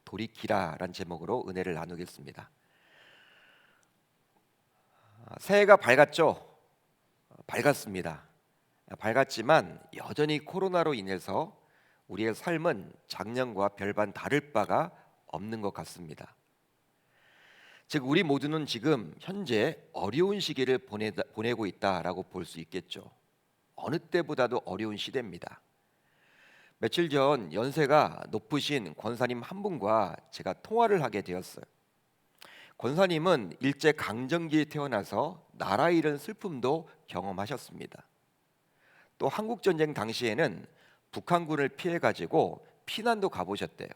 돌이키라라는 제목으로 은혜를 나누겠습니다. 새해가 밝았죠? 밝았습니다. 밝았지만 여전히 코로나로 인해서 우리의 삶은 작년과 별반 다를 바가 없는 것 같습니다. 즉 우리 모두는 지금 현재 어려운 시기를 보내고 있다라고 볼 수 있겠죠. 어느 때보다도 어려운 시대입니다. 며칠 전 연세가 높으신 권사님 한 분과 제가 통화를 하게 되었어요. 권사님은 일제 강점기에 태어나서 나라 잃은 슬픔도 경험하셨습니다. 또 한국 전쟁 당시에는 북한군을 피해 가지고 피난도 가보셨대요.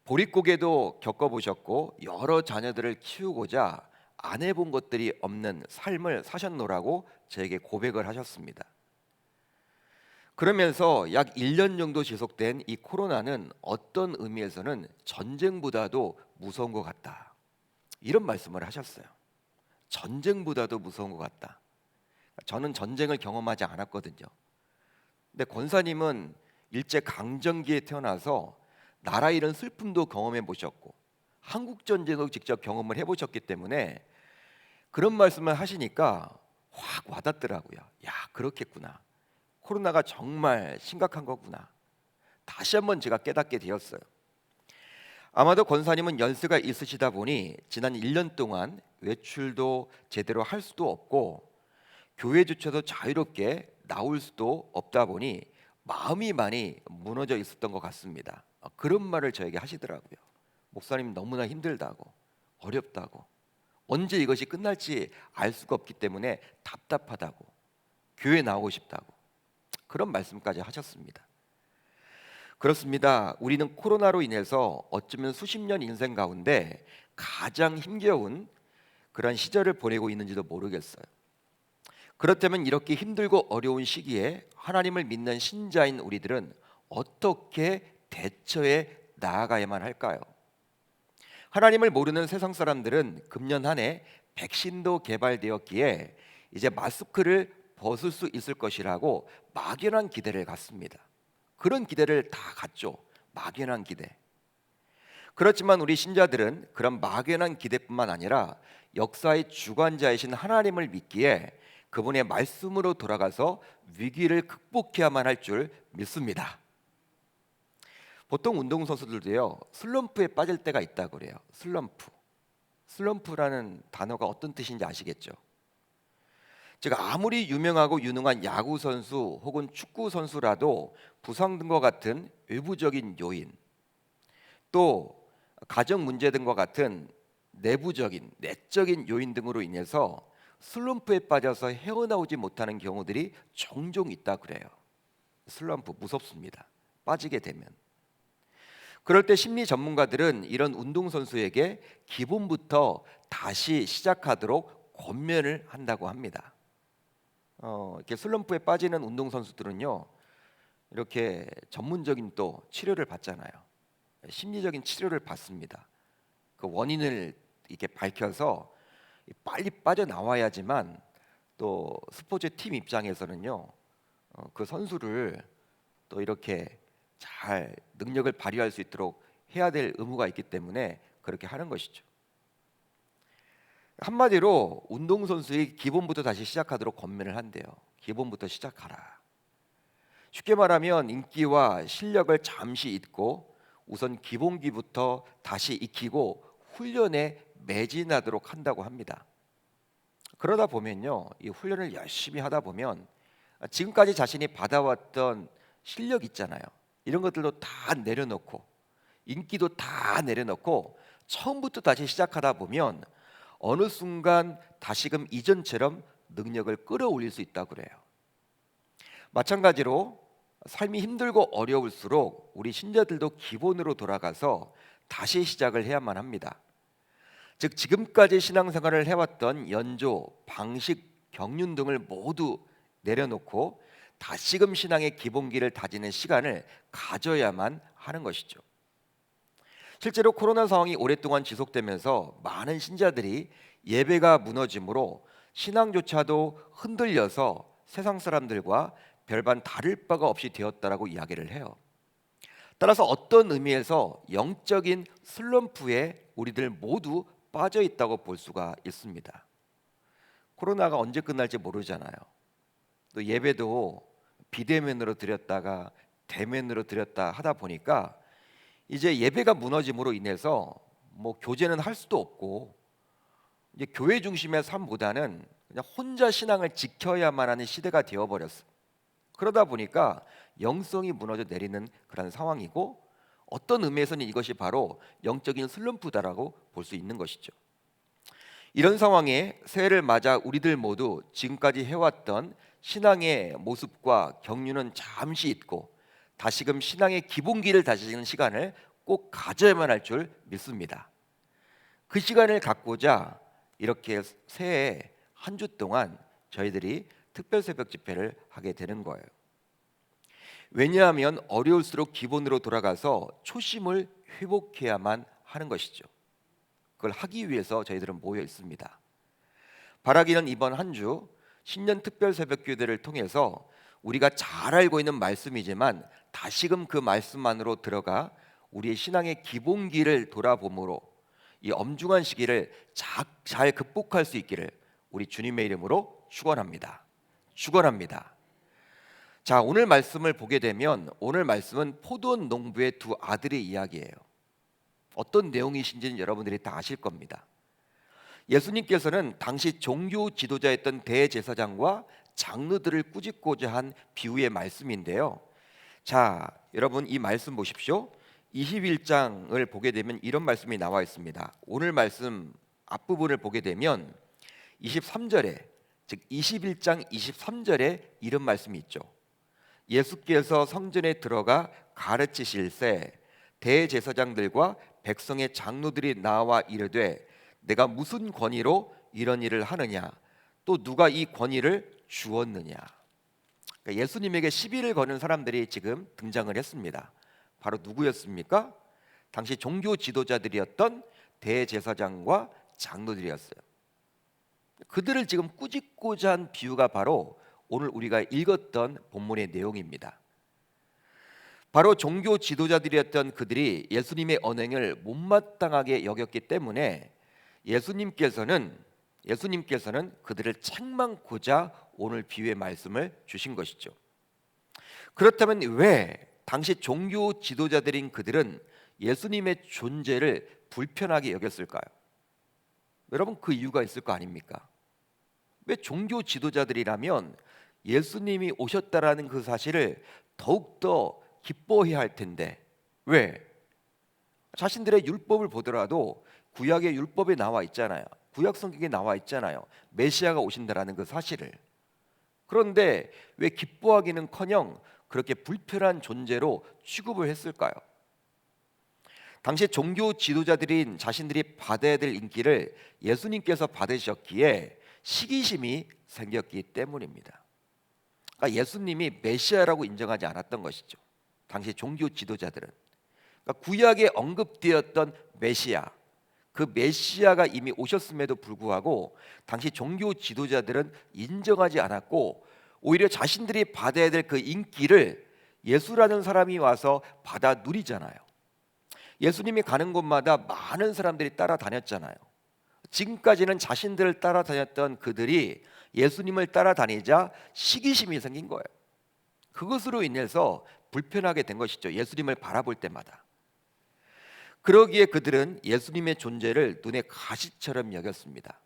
보릿고개도 겪어보셨고 여러 자녀들을 키우고자 안 해본 것들이 없는 삶을 사셨노라고 저에게 고백을 하셨습니다. 그러면서 약 1년 정도 지속된 이 코로나는 어떤 의미에서는 전쟁보다도 무서운 것 같다, 이런 말씀을 하셨어요. 전쟁보다도 무서운 것 같다. 저는 전쟁을 경험하지 않았거든요. 근데 권사님은 일제 강점기에 태어나서 나라 잃은 슬픔도 경험해 보셨고 한국 전쟁도 직접 경험을 해보셨기 때문에 그런 말씀을 하시니까 확 와닿더라고요. 야, 그렇겠구나. 코로나가 정말 심각한 거구나. 다시 한번 제가 깨닫게 되었어요. 아마도 권사님은 연세가 있으시다 보니 지난 1년 동안 외출도 제대로 할 수도 없고 교회조차도 자유롭게 나올 수도 없다 보니 마음이 많이 무너져 있었던 것 같습니다. 그런 말을 저에게 하시더라고요. 목사님 너무나 힘들다고, 어렵다고, 언제 이것이 끝날지 알 수가 없기 때문에 답답하다고, 교회 나오고 싶다고, 그런 말씀까지 하셨습니다. 그렇습니다. 우리는 코로나로 인해서 어쩌면 수십 년 인생 가운데 가장 힘겨운 그런 시절을 보내고 있는지도 모르겠어요. 그렇다면 이렇게 힘들고 어려운 시기에 하나님을 믿는 신자인 우리들은 어떻게 대처해 나아가야만 할까요? 하나님을 모르는 세상 사람들은 금년 한 해 백신도 개발되었기에 이제 마스크를 벗을 수 있을 것이라고 막연한 기대를 갖습니다. 그런 기대를 다 갖죠. 막연한 기대. 그렇지만 우리 신자들은 그런 막연한 기대뿐만 아니라 역사의 주관자이신 하나님을 믿기에 그분의 말씀으로 돌아가서 위기를 극복해야만 할 줄 믿습니다. 보통 운동선수들도요, 슬럼프에 빠질 때가 있다고 그래요. 슬럼프라는 단어가 어떤 뜻인지 아시겠죠? 즉 아무리 유명하고 유능한 야구 선수 혹은 축구 선수라도 부상 등과 같은 외부적인 요인, 또 가정 문제 등과 같은 내부적인 내적인 요인 등으로 인해서 슬럼프에 빠져서 헤어나오지 못하는 경우들이 종종 있다 그래요. 슬럼프 무섭습니다. 빠지게 되면. 그럴 때 심리 전문가들은 이런 운동선수에게 기본부터 다시 시작하도록 권면을 한다고 합니다. 이렇게 슬럼프에 빠지는 운동선수들은요, 이렇게 전문적인 또 치료를 받잖아요. 심리적인 치료를 받습니다. 그 원인을 이렇게 밝혀서 빨리 빠져나와야지만 또 스포츠 팀 입장에서는요, 그 선수를 또 이렇게 잘 능력을 발휘할 수 있도록 해야 될 의무가 있기 때문에 그렇게 하는 것이죠. 한마디로 운동선수의 기본부터 다시 시작하도록 권면을 한대요. 기본부터 시작하라. 쉽게 말하면 인기와 실력을 잠시 잊고 우선 기본기부터 다시 익히고 훈련에 매진하도록 한다고 합니다. 그러다 보면요, 이 훈련을 열심히 하다 보면 지금까지 자신이 받아왔던 실력 있잖아요. 이런 것들도 다 내려놓고 인기도 다 내려놓고 처음부터 다시 시작하다 보면 어느 순간 다시금 이전처럼 능력을 끌어올릴 수 있다고 그래요. 마찬가지로 삶이 힘들고 어려울수록 우리 신자들도 기본으로 돌아가서 다시 시작을 해야만 합니다. 즉 지금까지 신앙생활을 해왔던 연조, 방식, 경륜 등을 모두 내려놓고 다시금 신앙의 기본기를 다지는 시간을 가져야만 하는 것이죠. 실제로 코로나 상황이 오랫동안 지속되면서 많은 신자들이 예배가 무너짐으로 신앙조차도 흔들려서 세상 사람들과 별반 다를 바가 없이 되었다라고 이야기를 해요. 따라서 어떤 의미에서 영적인 슬럼프에 우리들 모두 빠져 있다고 볼 수가 있습니다. 코로나가 언제 끝날지 모르잖아요. 또 예배도 비대면으로 드렸다가 대면으로 드렸다 하다 보니까 이제 예배가 무너짐으로 인해서 뭐 교제는 할 수도 없고 이제 교회 중심의 삶보다는 그냥 혼자 신앙을 지켜야만 하는 시대가 되어버렸어. 그러다 보니까 영성이 무너져 내리는 그런 상황이고 어떤 의미에서는 이것이 바로 영적인 슬럼프다라고 볼 수 있는 것이죠. 이런 상황에 새해를 맞아 우리들 모두 지금까지 해왔던 신앙의 모습과 경륜은 잠시 잊고 다시금 신앙의 기본기를 다지는 시간을 꼭 가져야만 할 줄 믿습니다. 그 시간을 갖고자 이렇게 새해 한 주 동안 저희들이 특별 새벽 집회를 하게 되는 거예요. 왜냐하면 어려울수록 기본으로 돌아가서 초심을 회복해야만 하는 것이죠. 그걸 하기 위해서 저희들은 모여 있습니다. 바라기는 이번 한 주 신년 특별 새벽 기도를 통해서 우리가 잘 알고 있는 말씀이지만 다시금 그 말씀 안으로 들어가 우리의 신앙의 기본기를 돌아봄으로 이 엄중한 시기를 잘 극복할 수 있기를 우리 주님의 이름으로 축원합니다. 축원합니다. 자, 오늘 말씀을 보게 되면 오늘 말씀은 포도원 농부의 두 아들의 이야기예요. 어떤 내용이신지는 여러분들이 다 아실 겁니다. 예수님께서는 당시 종교 지도자였던 대제사장과 장로들을 꾸짖고자 한 비유의 말씀인데요. 자, 여러분 이 말씀 보십시오. 21장을 보게 되면 이런 말씀이 나와 있습니다. 오늘 말씀 앞부분을 보게 되면 23절에 즉 21장 23절에 이런 말씀이 있죠. 예수께서 성전에 들어가 가르치실새 대제사장들과 백성의 장로들이 나와 이르되 내가 무슨 권위로 이런 일을 하느냐 또 누가 이 권위를 주었느냐. 그러니까 예수님에게 시비를 거는 사람들이 지금 등장을 했습니다. 바로 누구였습니까? 당시 종교 지도자들이었던 대제사장과 장로들이었어요. 그들을 지금 꾸짖고자 한 비유가 바로 오늘 우리가 읽었던 본문의 내용입니다. 바로 종교 지도자들이었던 그들이 예수님의 언행을 못마땅하게 여겼기 때문에 예수님께서는 그들을 책망고자 오늘 비유의 말씀을 주신 것이죠. 그렇다면 왜 당시 종교 지도자들인 그들은 예수님의 존재를 불편하게 여겼을까요? 여러분 그 이유가 있을 거 아닙니까? 왜 종교 지도자들이라면 예수님이 오셨다라는 그 사실을 더욱더 기뻐해야 할 텐데 왜? 자신들의 율법을 보더라도 구약의 율법에 나와 있잖아요. 구약 성경에 나와 있잖아요. 메시아가 오신다라는 그 사실을. 그런데 왜 기뻐하기는커녕 그렇게 불편한 존재로 취급을 했을까요? 당시 종교 지도자들인 자신들이 받아야 될 인기를 예수님께서 받으셨기에 시기심이 생겼기 때문입니다. 그러니까 예수님이 메시아라고 인정하지 않았던 것이죠. 당시 종교 지도자들은. 그러니까 구약에 언급되었던 메시아, 그 메시아가 이미 오셨음에도 불구하고 당시 종교 지도자들은 인정하지 않았고 오히려 자신들이 받아야 될 그 인기를 예수라는 사람이 와서 받아 누리잖아요. 예수님이 가는 곳마다 많은 사람들이 따라다녔잖아요. 지금까지는 자신들을 따라다녔던 그들이 예수님을 따라다니자 시기심이 생긴 거예요. 그것으로 인해서 불편하게 된 것이죠. 예수님을 바라볼 때마다. 그러기에 그들은 예수님의 존재를 눈에 가시처럼 여겼습니다.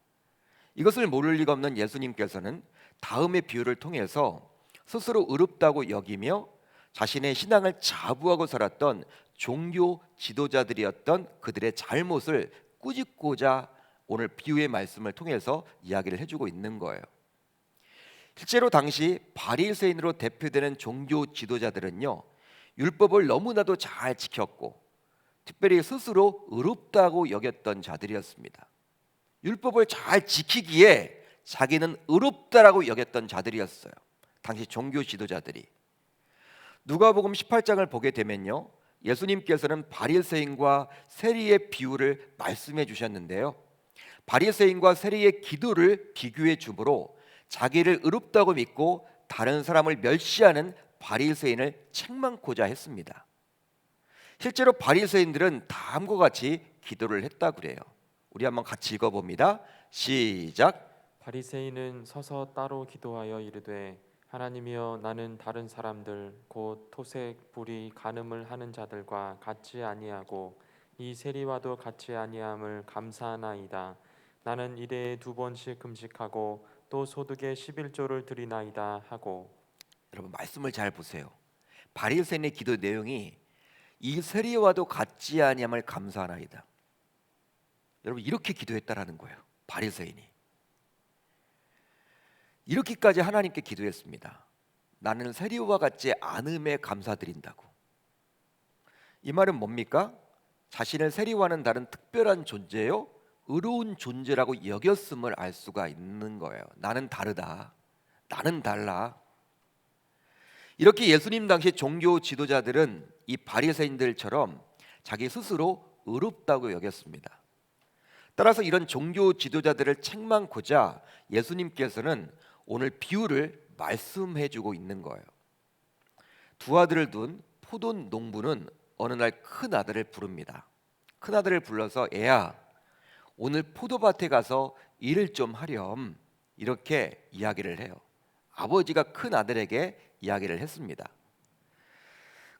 이것을 모를 리가 없는 예수님께서는 다음의 비유를 통해서 스스로 의롭다고 여기며 자신의 신앙을 자부하고 살았던 종교 지도자들이었던 그들의 잘못을 꾸짖고자 오늘 비유의 말씀을 통해서 이야기를 해주고 있는 거예요. 실제로 당시 바리새인으로 대표되는 종교 지도자들은요, 율법을 너무나도 잘 지켰고 특별히 스스로 의롭다고 여겼던 자들이었습니다. 율법을 잘 지키기에 자기는 의롭다라고 여겼던 자들이었어요. 당시 종교 지도자들이. 누가복음 18장을 보게 되면요, 예수님께서는 바리새인과 세리의 비유를 말씀해 주셨는데요, 바리새인과 세리의 기도를 비교해 주므로 자기를 의롭다고 믿고 다른 사람을 멸시하는 바리새인을 책망코자 했습니다. 실제로 바리새인들은 다음과 같이 기도를 했다 그래요. 우리 한번 같이 읽어봅니다. 시작. 바리새인은 서서 따로 기도하여 이르되 하나님이여 나는 다른 사람들 곧 토색 불의 간음을 하는 자들과 같지 아니하고 이 세리와도 같지 아니함을 감사하나이다. 나는 일에 2번씩 금식하고 또 소득의 11조를 드리나이다 하고. 여러분 말씀을 잘 보세요. 바리새인의 기도 내용이 이 세리와도 같지 아니함을 감사하나이다. 여러분 이렇게 기도했다라는 거예요. 바리새인이 이렇게까지 하나님께 기도했습니다. 나는 세리와 같지 않음에 감사드린다고. 이 말은 뭡니까? 자신을 세리와는 다른 특별한 존재요, 의로운 존재라고 여겼음을 알 수가 있는 거예요. 나는 다르다. 나는 달라. 이렇게 예수님 당시 종교 지도자들은 이 바리새인들처럼 자기 스스로 의롭다고 여겼습니다. 따라서 이런 종교 지도자들을 책망코자 예수님께서는 오늘 비유를 말씀해 주고 있는 거예요. 두 아들을 둔 포도 농부는 어느 날 큰 아들을 부릅니다. 큰 아들을 불러서 애야, 오늘 포도밭에 가서 일을 좀 하렴. 이렇게 이야기를 해요. 아버지가 큰 아들에게 이야기를 했습니다.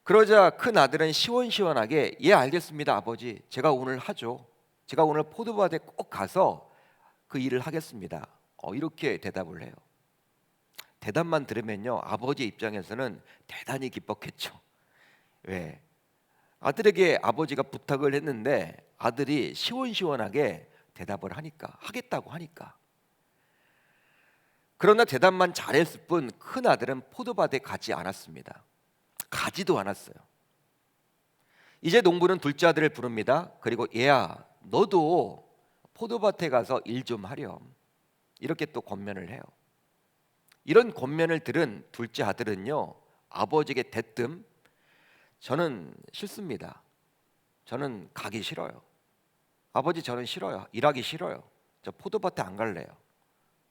그러자 큰 아들은 시원시원하게 예 알겠습니다 아버지, 제가 오늘 하죠. 제가 오늘 포도밭에 꼭 가서 그 일을 하겠습니다. 이렇게 대답을 해요. 대답만 들으면요 아버지 입장에서는 대단히 기뻤겠죠. 왜? 아들에게 아버지가 부탁을 했는데 아들이 시원시원하게 대답을 하니까, 하겠다고 하니까. 그러나 대답만 잘했을 뿐 큰 아들은 포도밭에 가지 않았습니다. 가지도 않았어요. 이제 농부는 둘째 아들을 부릅니다. 그리고 얘야 너도 포도밭에 가서 일 좀 하렴. 이렇게 또 권면을 해요. 이런 권면을 들은 둘째 아들은요 아버지에게 대뜸 저는 싫습니다. 저는 가기 싫어요. 아버지 저는 싫어요. 일하기 싫어요. 저 포도밭에 안 갈래요.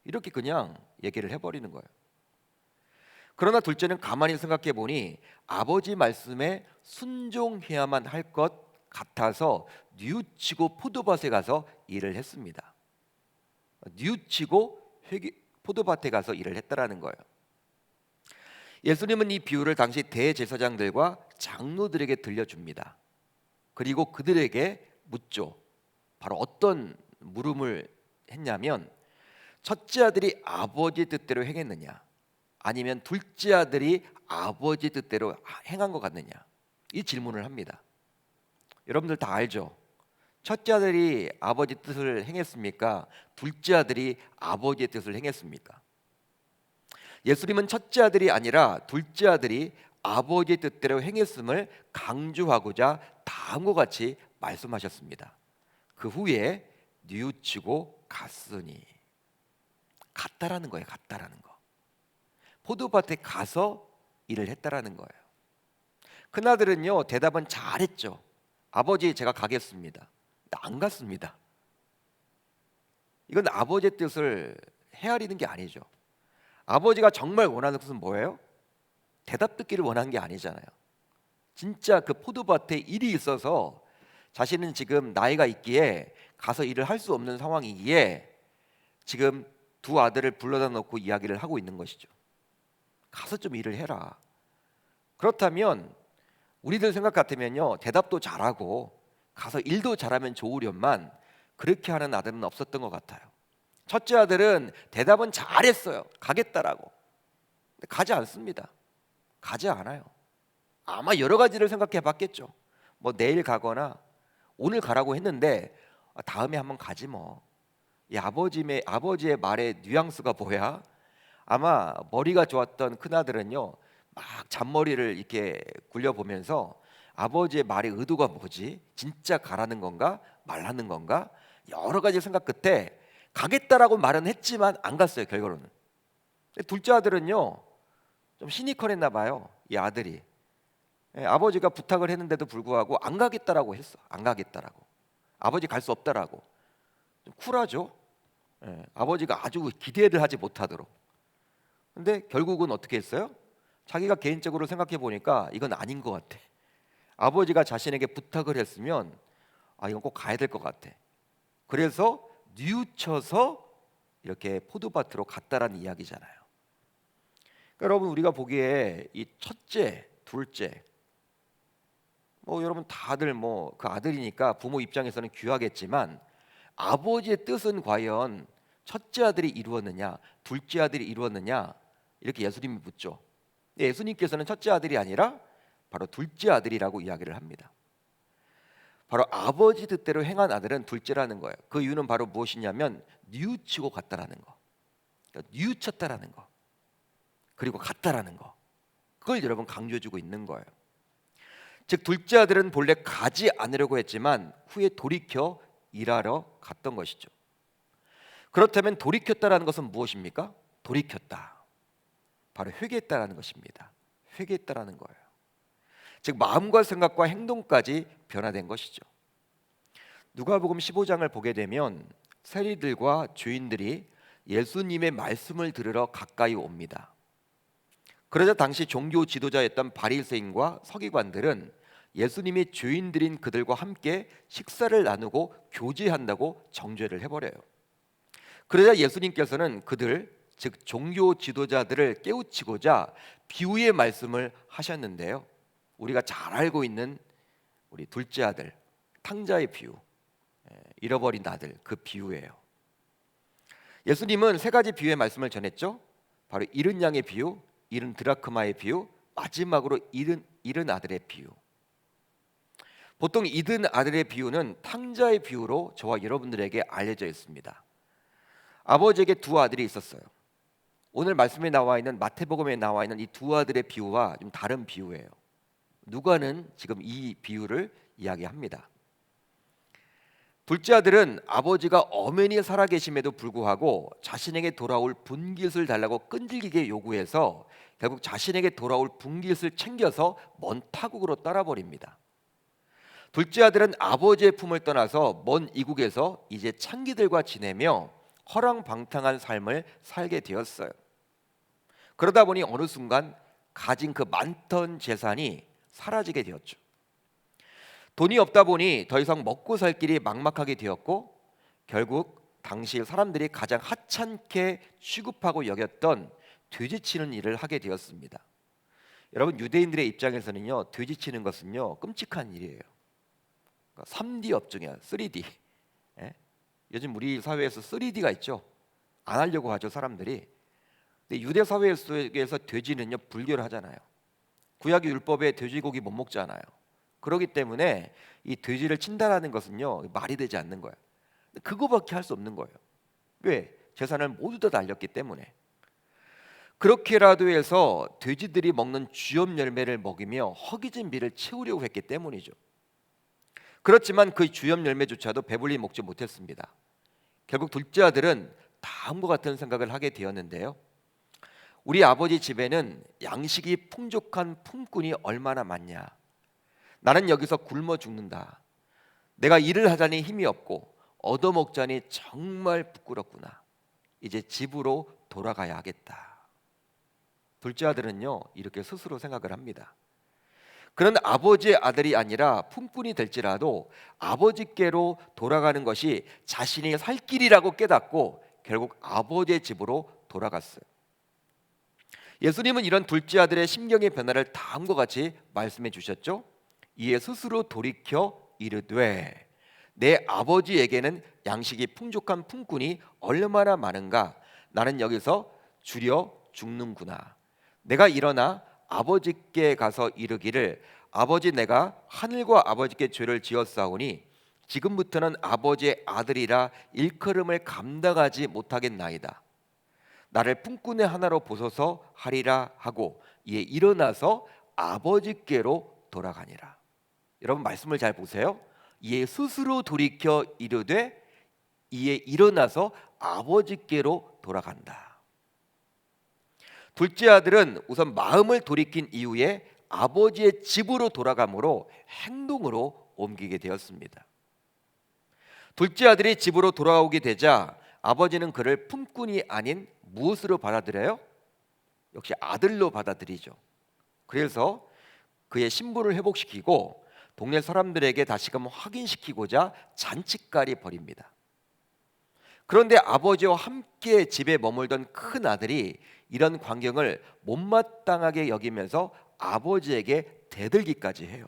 이렇게 그냥 얘기를 해버리는 거예요. 그러나 둘째는 가만히 생각해 보니 아버지 말씀에 순종해야만 할 것 같아서 뉘우치고 포도밭에 가서 일을 했습니다. 뉘우치고 포도밭에 가서 일을 했다라는 거예요. 예수님은 이 비유를 당시 대제사장들과 장로들에게 들려줍니다. 그리고 그들에게 묻죠. 바로 어떤 물음을 했냐면 첫째 아들이 아버지 뜻대로 행했느냐, 아니면 둘째 아들이 아버지 뜻대로 행한 것 같느냐, 이 질문을 합니다. 여러분들 다 알죠? 첫째 아들이 아버지 뜻을 행했습니까? 둘째 아들이 아버지의 뜻을 행했습니까? 예수님은 첫째 아들이 아니라 둘째 아들이 아버지의 뜻대로 행했음을 강조하고자 다음과 같이 말씀하셨습니다. 그 후에 뉘우치고 갔으니. 갔다라는 거예요. 갔다라는 거. 포도밭에 가서 일을 했다라는 거예요. 큰아들은요 대답은 잘했죠. 아버지 제가 가겠습니다. 안 갔습니다. 이건 아버지의 뜻을 헤아리는 게 아니죠. 아버지가 정말 원하는 것은 뭐예요? 대답 듣기를 원한 게 아니잖아요. 진짜 그 포도밭에 일이 있어서 자신은 지금 나이가 있기에 가서 일을 할 수 없는 상황이기에 지금 두 아들을 불러다 놓고 이야기를 하고 있는 것이죠. 가서 좀 일을 해라. 그렇다면 우리들 생각 같으면요 대답도 잘하고 가서 일도 잘하면 좋으련만 그렇게 하는 아들은 없었던 것 같아요. 첫째 아들은 대답은 잘했어요. 가겠다라고. 근데 가지 않습니다. 가지 않아요. 아마 여러 가지를 생각해 봤겠죠. 뭐 내일 가거나 오늘 가라고 했는데 다음에 한번 가지 뭐. 이 아버지의 말의 뉘앙스가 뭐야? 아마 머리가 좋았던 큰아들은요 막 잔머리를 이렇게 굴려보면서 아버지의 말의 의도가 뭐지? 진짜 가라는 건가? 말하는 건가? 여러 가지 생각 끝에 가겠다라고 말은 했지만 안 갔어요. 결과로는. 둘째 아들은요 좀 시니컬했나 봐요. 이 아들이. 아버지가 부탁을 했는데도 불구하고 안 가겠다라고 했어. 안 가겠다라고. 아버지 갈 수 없다라고. 좀 쿨하죠. 아버지가 아주 기대를 하지 못하도록. 근데 결국은 어떻게 했어요? 자기가 개인적으로 생각해 보니까 이건 아닌 것 같아. 아버지가 자신에게 부탁을 했으면 이건 꼭 가야 될 것 같아. 그래서 뉘우쳐서 이렇게 포도밭으로 갔다라는 이야기잖아요. 그러니까 여러분, 우리가 보기에 이 첫째, 둘째, 여러분 다들 그 아들이니까 부모 입장에서는 귀하겠지만 아버지의 뜻은 과연 첫째 아들이 이루었느냐, 둘째 아들이 이루었느냐, 이렇게 예수님이 묻죠. 예수님께서는 첫째 아들이 아니라 바로 둘째 아들이라고 이야기를 합니다. 바로 아버지 뜻대로 행한 아들은 둘째라는 거예요. 그 이유는 바로 무엇이냐면 뉘우치고 갔다라는 거, 그러니까 뉘우쳤다라는 거, 그리고 갔다라는 거, 그걸 여러분 강조해주고 있는 거예요. 즉 둘째 아들은 본래 가지 않으려고 했지만 후에 돌이켜 일하러 갔던 것이죠. 그렇다면 돌이켰다라는 것은 무엇입니까? 돌이켰다, 바로 회개했다라는 것입니다. 회개했다라는 거예요. 즉 마음과 생각과 행동까지 변화된 것이죠. 누가복음 15장을 보게 되면 세리들과 죄인들이 예수님의 말씀을 들으러 가까이 옵니다. 그러자 당시 종교 지도자였던 바리새인과 서기관들은 예수님이 죄인들인 그들과 함께 식사를 나누고 교제한다고 정죄를 해버려요. 그러자 예수님께서는 그들, 즉 종교 지도자들을 깨우치고자 비유의 말씀을 하셨는데요. 우리가 잘 알고 있는 우리 둘째 아들 탕자의 비유, 잃어버린 아들, 그 비유예요. 예수님은 세 가지 비유의 말씀을 전했죠. 바로 잃은 양의 비유, 잃은 드라크마의 비유, 마지막으로 잃은 아들의 비유. 보통 잃은 아들의 비유는 탕자의 비유로 저와 여러분들에게 알려져 있습니다. 아버지에게 두 아들이 있었어요. 오늘 말씀에 나와 있는 마태복음에 나와 있는 이 두 아들의 비유와 좀 다른 비유예요. 누가는 지금 이 비유를 이야기합니다. 둘째 아들은 아버지가 엄연히 살아계심에도 불구하고 자신에게 돌아올 분깃을 달라고 끈질기게 요구해서 결국 자신에게 돌아올 분깃을 챙겨서 먼 타국으로 떠나버립니다. 둘째 아들은 아버지의 품을 떠나서 먼 이국에서 이제 창기들과 지내며 허랑방탕한 삶을 살게 되었어요. 그러다 보니 어느 순간 가진 그 많던 재산이 사라지게 되었죠. 돈이 없다 보니 더 이상 먹고 살 길이 막막하게 되었고 결국 당시 사람들이 가장 하찮게 취급하고 여겼던 돼지치는 일을 하게 되었습니다. 여러분, 유대인들의 입장에서는요, 돼지치는 것은요 끔찍한 일이에요. 그러니까 3D 업종이야, 3D. 예? 요즘 우리 사회에서 3D가 있죠. 안 하려고 하죠, 사람들이. 근데 유대 사회 속에서 돼지는요 불결 하잖아요. 구약 율법에 돼지고기 못 먹잖아요. 그렇기 때문에 이 돼지를 친다라는 것은요 말이 되지 않는 거예요. 그거밖에 할 수 없는 거예요. 왜? 재산을 모두 다 날렸기 때문에. 그렇게라도 해서 돼지들이 먹는 주엽 열매를 먹이며 허기진 비를 채우려고 했기 때문이죠. 그렇지만 그 주엽 열매조차도 배불리 먹지 못했습니다. 결국 둘째 아들은 다음과 같은 생각을 하게 되었는데요. 우리 아버지 집에는 양식이 풍족한 품꾼이 얼마나 많냐. 나는 여기서 굶어 죽는다. 내가 일을 하자니 힘이 없고 얻어먹자니 정말 부끄럽구나. 이제 집으로 돌아가야 하겠다. 둘째 아들은요 이렇게 스스로 생각을 합니다. 그는 아버지의 아들이 아니라 품꾼이 될지라도 아버지께로 돌아가는 것이 자신이 살 길이라고 깨닫고 결국 아버지의 집으로 돌아갔어요. 예수님은 이런 둘째 아들의 심경의 변화를 다음과 같이 말씀해 주셨죠. 이에 스스로 돌이켜 이르되 내 아버지에게는 양식이 풍족한 품꾼이 얼마나 많은가. 나는 여기서 줄여 죽는구나. 내가 일어나 아버지께 가서 이르기를 아버지, 내가 하늘과 아버지께 죄를 지었사오니 지금부터는 아버지의 아들이라 일컬음을 감당하지 못하겠나이다. 나를 품꾼의 하나로 보소서 하리라 하고 이에 일어나서 아버지께로 돌아가니라. 여러분 말씀을 잘 보세요. 이에 스스로 돌이켜 이르되 이에 일어나서 아버지께로 돌아간다. 둘째 아들은 우선 마음을 돌이킨 이후에 아버지의 집으로 돌아가므로 행동으로 옮기게 되었습니다. 둘째 아들이 집으로 돌아오게 되자 아버지는 그를 품꾼이 아닌 무엇으로 받아들여요? 역시 아들로 받아들이죠. 그래서 그의 신분을 회복시키고 동네 사람들에게 다시금 확인시키고자 잔치까지 벌입니다. 그런데 아버지와 함께 집에 머물던 큰 아들이 이런 광경을 못마땅하게 여기면서 아버지에게 대들기까지 해요.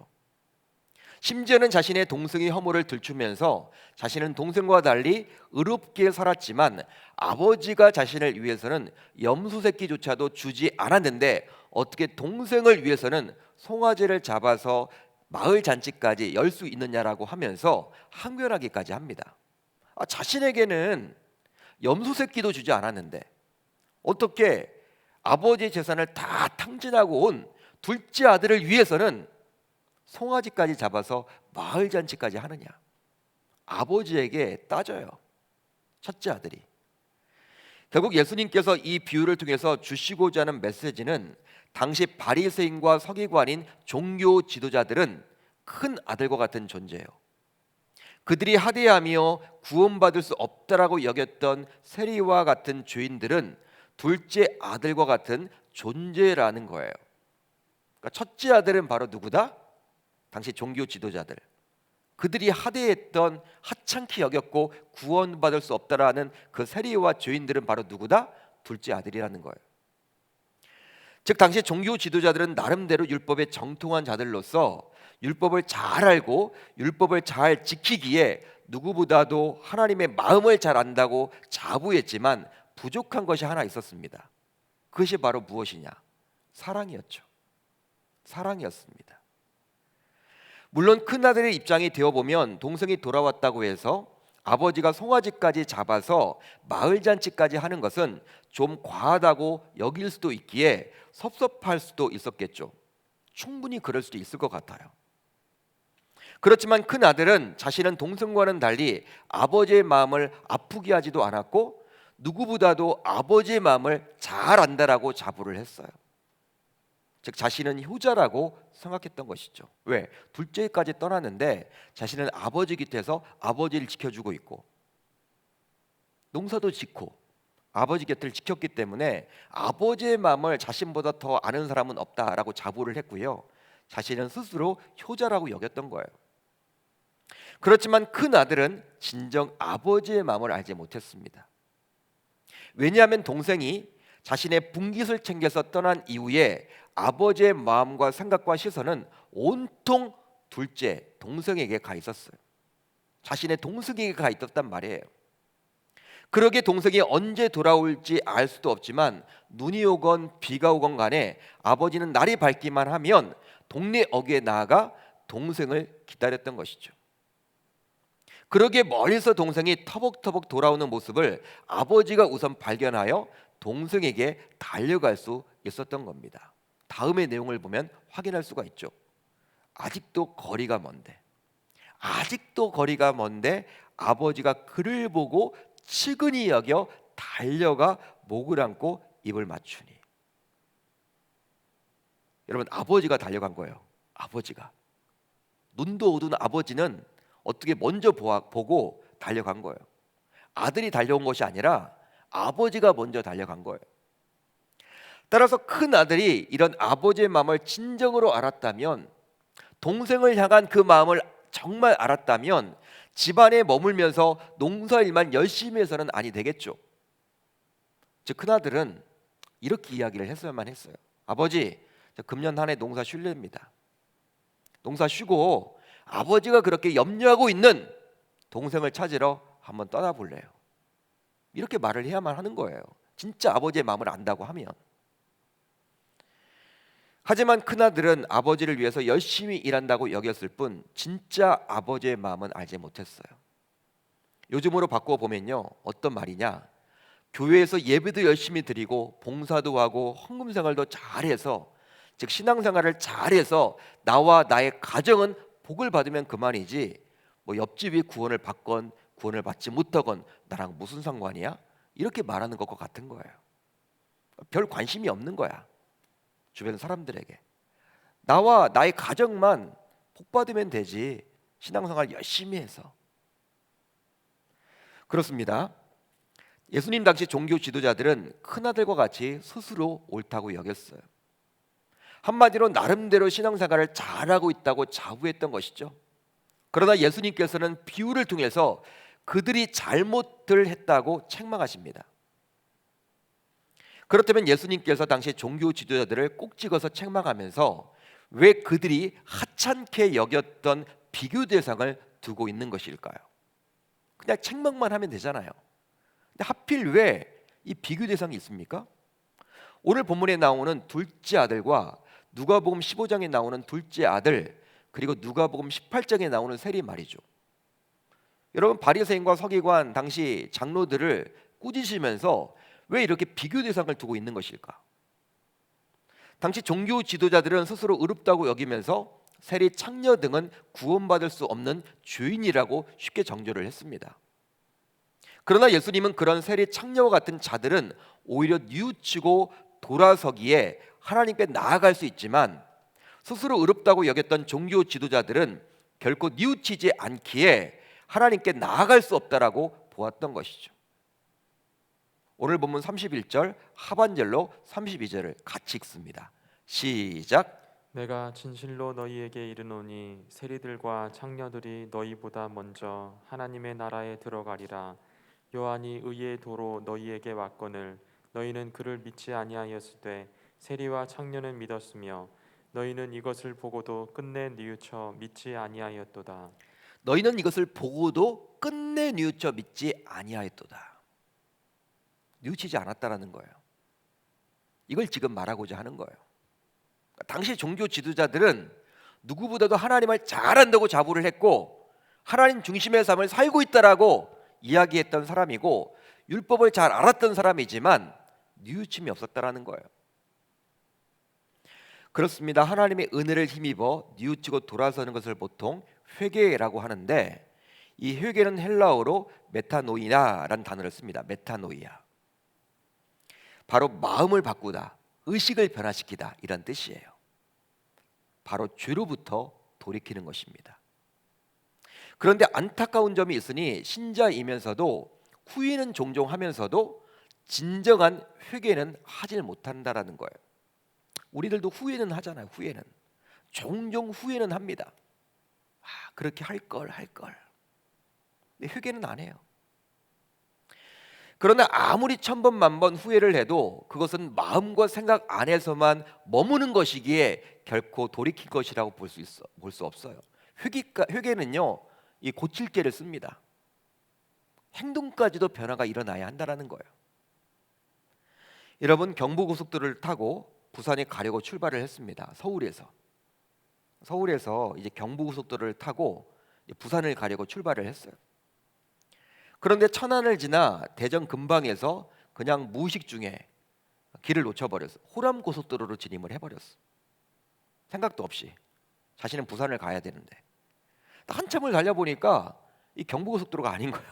심지어는 자신의 동생의 허물을 들추면서 자신은 동생과 달리 의롭게 살았지만 아버지가 자신을 위해서는 염소 새끼조차도 주지 않았는데 어떻게 동생을 위해서는 송아지를 잡아서 마을 잔치까지 열 수 있느냐라고 하면서 항변하기까지 합니다. 자신에게는 염소 새끼도 주지 않았는데 어떻게 아버지의 재산을 다 탕진하고 온 둘째 아들을 위해서는 송아지까지 잡아서 마을 잔치까지 하느냐. 아버지에게 따져요. 첫째 아들이. 결국 예수님께서 이 비유를 통해서 주시고자 하는 메시지는 당시 바리새인과 서기관인 종교 지도자들은 큰 아들과 같은 존재예요. 그들이 하대하며 구원받을 수 없다라고 여겼던 세리와 같은 죄인들은 둘째 아들과 같은 존재라는 거예요. 그러니까 첫째 아들은 바로 누구다? 당시 종교 지도자들. 그들이 하대했던 하찮게 여겼고 구원받을 수 없다라는 그 세리와 죄인들은 바로 누구다? 둘째 아들이라는 거예요. 즉 당시 종교 지도자들은 나름대로 율법에 정통한 자들로서 율법을 잘 알고 율법을 잘 지키기에 누구보다도 하나님의 마음을 잘 안다고 자부했지만 부족한 것이 하나 있었습니다. 그것이 바로 무엇이냐? 사랑이었죠. 사랑이었습니다. 물론 큰아들의 입장이 되어보면 동생이 돌아왔다고 해서 아버지가 송아지까지 잡아서 마을잔치까지 하는 것은 좀 과하다고 여길 수도 있기에 섭섭할 수도 있었겠죠. 충분히 그럴 수도 있을 것 같아요. 그렇지만 큰아들은 자신은 동생과는 달리 아버지의 마음을 아프게 하지도 않았고 누구보다도 아버지의 마음을 잘 안다라고 자부를 했어요. 즉 자신은 효자라고 생각했던 것이죠. 왜? 둘째까지 떠났는데 자신은 아버지 곁에서 아버지를 지켜주고 있고 농사도 짓고 아버지 곁을 지켰기 때문에 아버지의 마음을 자신보다 더 아는 사람은 없다라고 자부를 했고요. 자신은 스스로 효자라고 여겼던 거예요. 그렇지만 큰 아들은 진정 아버지의 마음을 알지 못했습니다. 왜냐하면 동생이 자신의 분깃을 챙겨서 떠난 이후에 아버지의 마음과 생각과 시선은 온통 둘째 동생에게 가 있었어요. 자신의 동생에게 가 있었단 말이에요. 그러게 동생이 언제 돌아올지 알 수도 없지만 눈이 오건 비가 오건 간에 아버지는 날이 밝기만 하면 동네 어귀에 나아가 동생을 기다렸던 것이죠. 그러기에 멀리서 동생이 터벅터벅 돌아오는 모습을 아버지가 우선 발견하여 동생에게 달려갈 수 있었던 겁니다. 다음의 내용을 보면 확인할 수가 있죠. 아직도 거리가 먼데 아버지가 그를 보고 측은히 여겨 달려가 목을 안고 입을 맞추니. 여러분, 아버지가 달려간 거예요. 아버지가. 눈도 어두운 아버지는 어떻게 먼저 보고 달려간 거예요. 아들이 달려온 것이 아니라 아버지가 먼저 달려간 거예요. 따라서 큰 아들이 이런 아버지의 마음을 진정으로 알았다면, 동생을 향한 그 마음을 정말 알았다면 집안에 머물면서 농사일만 열심히 해서는 아니 되겠죠. 즉 큰아들은 이렇게 이야기를 했어야만 했어요. 아버지, 저 금년 한 해 농사 쉴랍니다. 농사 쉬고 아버지가 그렇게 염려하고 있는 동생을 찾으러 한번 떠나볼래요. 이렇게 말을 해야만 하는 거예요. 진짜 아버지의 마음을 안다고 하면. 하지만 큰아들은 아버지를 위해서 열심히 일한다고 여겼을 뿐 진짜 아버지의 마음은 알지 못했어요. 요즘으로 바꿔보면요, 어떤 말이냐, 교회에서 예배도 열심히 드리고 봉사도 하고 헌금생활도 잘해서, 즉 신앙생활을 잘해서 나와 나의 가정은 복을 받으면 그만이지 뭐 옆집이 구원을 받건 구원을 받지 못하건 나랑 무슨 상관이야? 이렇게 말하는 것과 같은 거예요. 별 관심이 없는 거야, 주변 사람들에게. 나와 나의 가정만 복 받으면 되지, 신앙생활 열심히 해서. 그렇습니다. 예수님 당시 종교 지도자들은 큰아들과 같이 스스로 옳다고 여겼어요. 한마디로 나름대로 신앙생활을 잘하고 있다고 자부했던 것이죠. 그러나 예수님께서는 비유를 통해서 그들이 잘못을 했다고 책망하십니다. 그렇다면 예수님께서 당시 종교 지도자들을 꼭 찍어서 책망하면서 왜 그들이 하찮게 여겼던 비교 대상을 두고 있는 것일까요? 그냥 책망만 하면 되잖아요. 근데 하필 왜 이 비교 대상이 있습니까? 오늘 본문에 나오는 둘째 아들과 누가복음 15장에 나오는 둘째 아들, 그리고 누가복음 18장에 나오는 세리 말이죠. 여러분, 바리새인과 서기관 당시 장로들을 꾸짖으면서 왜 이렇게 비교 대상을 두고 있는 것일까? 당시 종교 지도자들은 스스로 의롭다고 여기면서 세리 창녀 등은 구원받을 수 없는 죄인이라고 쉽게 정죄를 했습니다. 그러나 예수님은 그런 세리 창녀와 같은 자들은 오히려 뉘우치고 돌아서기에 하나님께 나아갈 수 있지만 스스로 의롭다고 여겼던 종교 지도자들은 결코 뉘우치지 않기에 하나님께 나아갈 수 없다라고 보았던 것이죠. 오늘 본문 31절 하반절로 32절을 같이 읽습니다. 시작. 내가 진실로 너희에게 이르노니 세리들과 창녀들이 너희보다 먼저 하나님의 나라에 들어가리라. 요한이 의의 도로 너희에게 왔거늘 너희는 그를 믿지 아니하였으되 세리와 창녀는 믿었으며 너희는 이것을 보고도 끝내 뉘우쳐 믿지 아니하였도다. 너희는 이것을 보고도 끝내 뉘우쳐 믿지 아니하였도다. 뉘우치지 않았다라는 거예요. 이걸 지금 말하고자 하는 거예요. 당시 종교 지도자들은 누구보다도 하나님을 잘한다고 자부를 했고 하나님 중심의 삶을 살고 있다라고 이야기했던 사람이고 율법을 잘 알았던 사람이지만 뉘우침이 없었다라는 거예요. 그렇습니다. 하나님의 은혜를 힘입어 뉘우치고 돌아서는 것을 보통 회개라고 하는데 이 회개는 헬라어로 메타노이아라는 단어를 씁니다. 메타노이아. 바로 마음을 바꾸다, 의식을 변화시키다 이런 뜻이에요. 바로 죄로부터 돌이키는 것입니다. 그런데 안타까운 점이 있으니 신자이면서도 후회는 종종 하면서도 진정한 회개는 하질 못한다라는 거예요. 우리들도 후회는 하잖아요. 후회는 종종 후회는 합니다. 그렇게 할 걸. 근데 회개는 안 해요. 그러나 아무리 천번 만번 후회를 해도 그것은 마음과 생각 안에서만 머무는 것이기에 결코 돌이킬 것이라고 볼 수 없어요. 회개는요, 이 고칠죄를 씁니다. 행동까지도 변화가 일어나야 한다는 거예요. 여러분, 경부고속도로를 타고 부산에 가려고 출발을 했습니다. 서울에서 이제 경부고속도로를 타고 부산을 가려고 출발을 했어요. 그런데 천안을 지나 대전 근방에서 그냥 무의식 중에 길을 놓쳐버렸어. 호남고속도로로 진입을 해버렸어. 생각도 없이. 자신은 부산을 가야 되는데 한참을 달려보니까 이 경부고속도로가 아닌 거야.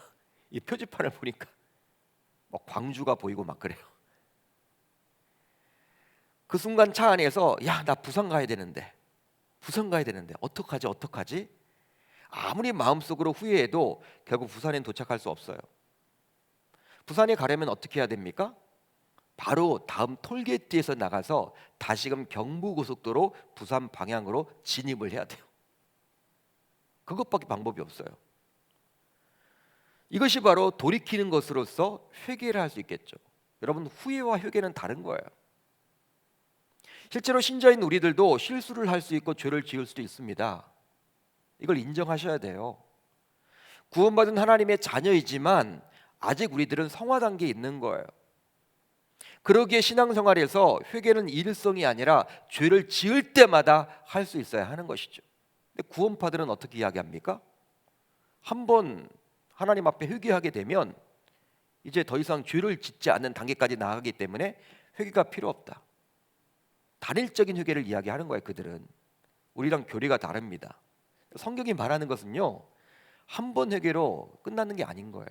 이 표지판을 보니까 막 광주가 보이고 막 그래요. 그 순간 차 안에서 나 부산 가야 되는데 어떡하지? 아무리 마음속으로 후회해도 결국 부산엔 도착할 수 없어요. 부산에 가려면 어떻게 해야 됩니까? 바로 다음 톨게이트에서 나가서 다시금 경부고속도로 부산 방향으로 진입을 해야 돼요. 그것밖에 방법이 없어요. 이것이 바로 돌이키는 것으로서 회개를 할 수 있겠죠. 여러분, 후회와 회개는 다른 거예요. 실제로 신자인 우리들도 실수를 할 수 있고 죄를 지을 수도 있습니다. 이걸 인정하셔야 돼요. 구원받은 하나님의 자녀이지만 아직 우리들은 성화 단계에 있는 거예요. 그러기에 신앙생활에서 회개는 일성이 아니라 죄를 지을 때마다 할 수 있어야 하는 것이죠. 근데 구원파들은 어떻게 이야기합니까? 한번 하나님 앞에 회개하게 되면 이제 더 이상 죄를 짓지 않는 단계까지 나아가기 때문에 회개가 필요 없다. 단일적인 회개를 이야기하는 거예요. 그들은. 우리랑 교리가 다릅니다. 성경이 말하는 것은요, 한 번 회개로 끝나는 게 아닌 거예요.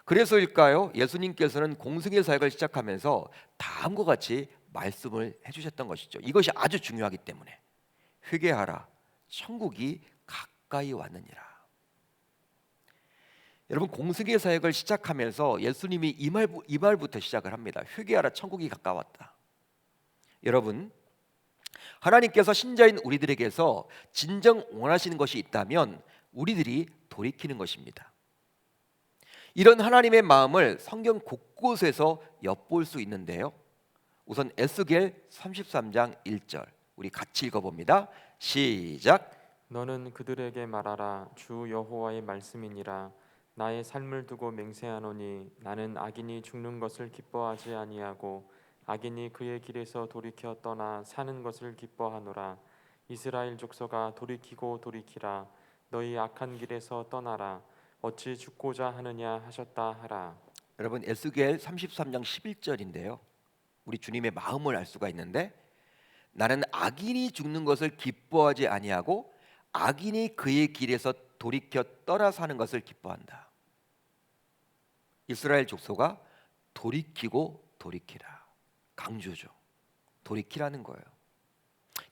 그래서일까요? 예수님께서는 공생의 사역을 시작하면서 다음과 같이 말씀을 해주셨던 것이죠. 이것이 아주 중요하기 때문에. 회개하라, 천국이 가까이 왔느니라. 여러분, 공생의 사역을 시작하면서 예수님이 이 말부터 시작을 합니다. 회개하라, 천국이 가까웠다. 여러분, 하나님께서 신자인 우리들에게서 진정 원하시는 것이 있다면 우리들이 돌이키는 것입니다. 이런 하나님의 마음을 성경 곳곳에서 엿볼 수 있는데요. 우선 에스겔 33장 1절 우리 같이 읽어봅니다. 시작. 너는 그들에게 말하라. 주 여호와의 말씀이니라. 나의 삶을 두고 맹세하노니 나는 악인이 죽는 것을 기뻐하지 아니하고 악인이 그의 길에서 돌이켜 떠나 사는 것을 기뻐하노라. 이스라엘 족속아 돌이키고 돌이키라. 너희 악한 길에서 떠나라. 어찌 죽고자 하느냐 하셨다 하라. 여러분, 에스겔 33장 11절인데요. 우리 주님의 마음을 알 수가 있는데, 나는 악인이 죽는 것을 기뻐하지 아니하고 악인이 그의 길에서 돌이켜 떠나 사는 것을 기뻐한다. 이스라엘 족속아 돌이키고 돌이키라. 강조죠. 돌이키라는 거예요.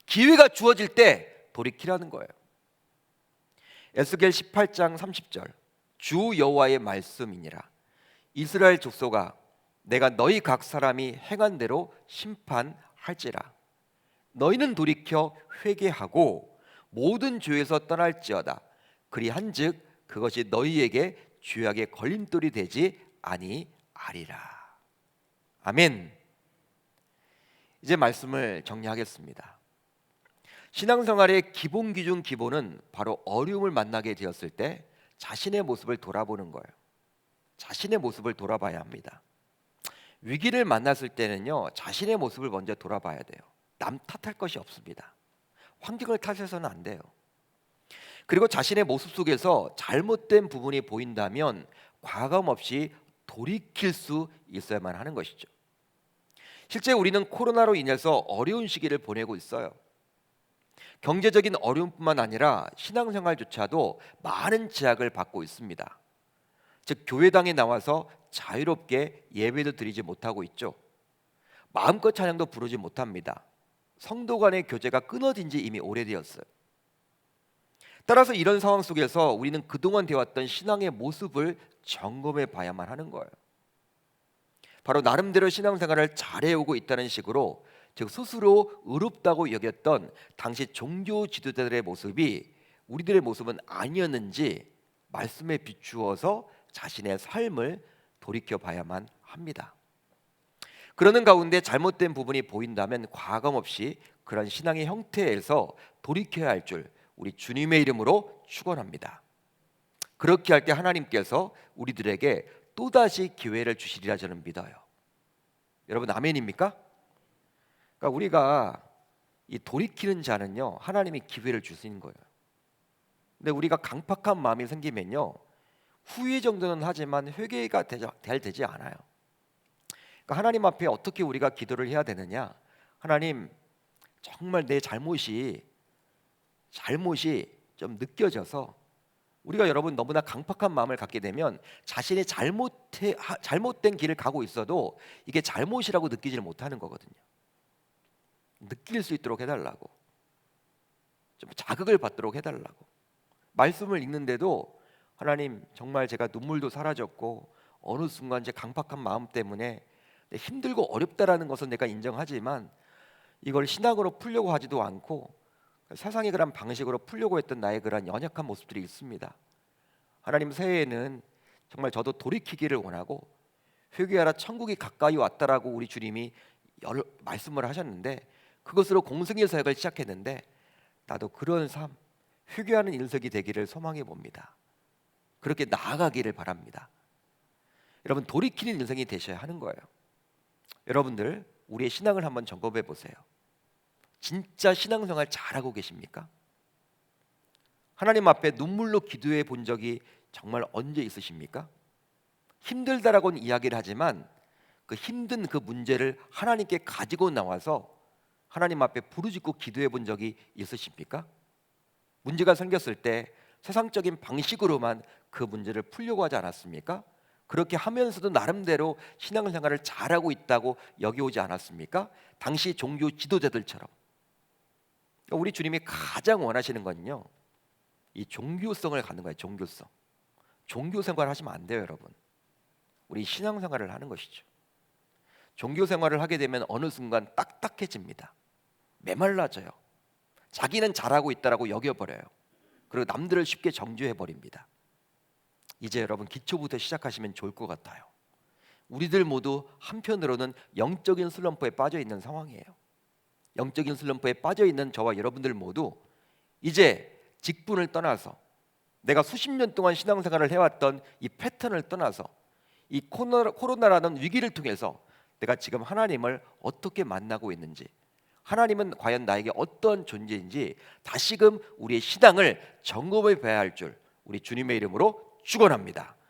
기회가 주어질 때 돌이키라는 거예요. 에스겔 18장 30절 주 여호와의 말씀이니라. 이스라엘 족속아 내가 너희 각 사람이 행한 대로 심판할지라. 너희는 돌이켜 회개하고 모든 죄에서 떠날지어다. 그리한즉 그것이 너희에게 죄악의 걸림돌이 되지 아니하리라. 아멘. 이제 말씀을 정리하겠습니다. 신앙생활의 기본 기준 기본은 바로 어려움을 만나게 되었을 때 자신의 모습을 돌아보는 거예요. 자신의 모습을 돌아봐야 합니다. 위기를 만났을 때는요, 자신의 모습을 먼저 돌아봐야 돼요. 남 탓할 것이 없습니다. 환경을 탓해서는 안 돼요. 그리고 자신의 모습 속에서 잘못된 부분이 보인다면 과감 없이 돌이킬 수 있어야만 하는 것이죠. 실제 우리는 코로나로 인해서 어려운 시기를 보내고 있어요. 경제적인 어려움뿐만 아니라 신앙생활조차도 많은 제약을 받고 있습니다. 즉 교회당에 나와서 자유롭게 예배도 드리지 못하고 있죠. 마음껏 찬양도 부르지 못합니다. 성도 간의 교제가 끊어진 지 이미 오래되었어요. 따라서 이런 상황 속에서 우리는 그동안 되어왔던 신앙의 모습을 점검해 봐야만 하는 거예요. 바로 나름대로 신앙생활을 잘해오고 있다는 식으로, 즉 스스로 의롭다고 여겼던 당시 종교 지도자들의 모습이 우리들의 모습은 아니었는지 말씀에 비추어서 자신의 삶을 돌이켜 봐야만 합니다. 그러는 가운데 잘못된 부분이 보인다면 과감 없이 그런 신앙의 형태에서 돌이켜야 할 줄 우리 주님의 이름으로 축원합니다. 그렇게 할 때 하나님께서 우리들에게 또다시 기회를 주시리라 저는 믿어요. 여러분 아멘입니까? 그러니까 우리가 이 돌이키는 자는요, 하나님이 기회를 주시는 거예요. 근데 우리가 강팍한 마음이 생기면요, 후회 정도는 하지만 회개가 되지 않아요. 그러니까 하나님 앞에 어떻게 우리가 기도를 해야 되느냐? 하나님, 정말 내 잘못이 좀 느껴져서, 우리가 여러분 너무나 강팍한 마음을 갖게 되면 자신이 잘못된 길을 가고 있어도 이게 잘못이라고 느끼지를 못하는 거거든요. 느낄 수 있도록 해달라고, 좀 자극을 받도록 해달라고. 말씀을 읽는데도 하나님 정말 제가 눈물도 사라졌고 어느 순간 제 강팍한 마음 때문에 힘들고 어렵다라는 것은 내가 인정하지만 이걸 신앙으로 풀려고 하지도 않고 세상의 그런 방식으로 풀려고 했던 나의 그런 연약한 모습들이 있습니다. 하나님, 새해에는 정말 저도 돌이키기를 원하고 회개하라 천국이 가까이 왔다라고 우리 주님이 말씀을 하셨는데, 그것으로 공생의 사역을 시작했는데 나도 그런 삶, 회개하는 인생이 되기를 소망해 봅니다. 그렇게 나아가기를 바랍니다. 여러분, 돌이키는 인생이 되셔야 하는 거예요. 여러분들 우리의 신앙을 한번 점검해 보세요. 진짜 신앙생활 잘하고 계십니까? 하나님 앞에 눈물로 기도해 본 적이 정말 언제 있으십니까? 힘들다라고는 이야기를 하지만 그 힘든 그 문제를 하나님께 가지고 나와서 하나님 앞에 부르짖고 기도해 본 적이 있으십니까? 문제가 생겼을 때 세상적인 방식으로만 그 문제를 풀려고 하지 않았습니까? 그렇게 하면서도 나름대로 신앙생활을 잘하고 있다고 여겨오지 않았습니까? 당시 종교 지도자들처럼. 우리 주님이 가장 원하시는 건요, 이 종교성을 갖는 거예요. 종교성. 종교 생활을 하시면 안 돼요, 여러분. 우리 신앙생활을 하는 것이죠. 종교 생활을 하게 되면 어느 순간 딱딱해집니다. 메말라져요. 자기는 잘하고 있다라고 여겨버려요. 그리고 남들을 쉽게 정죄해버립니다. 이제 여러분 기초부터 시작하시면 좋을 것 같아요. 우리들 모두 한편으로는 영적인 슬럼프에 빠져 있는 상황이에요. 영적인 슬럼프에 빠져 있는 저와 여러분들 모두 이제 직분을 떠나서 내가 수십 년 동안 신앙생활을 해왔던 이 패턴을 떠나서 이 코로나라는 위기를 통해서 내가 지금 하나님을 어떻게 만나고 있는지, 하나님은 과연 나에게 어떤 존재인지 다시금 우리의 신앙을 점검해 봐야 할 줄 우리 주님의 이름으로 축원합니다.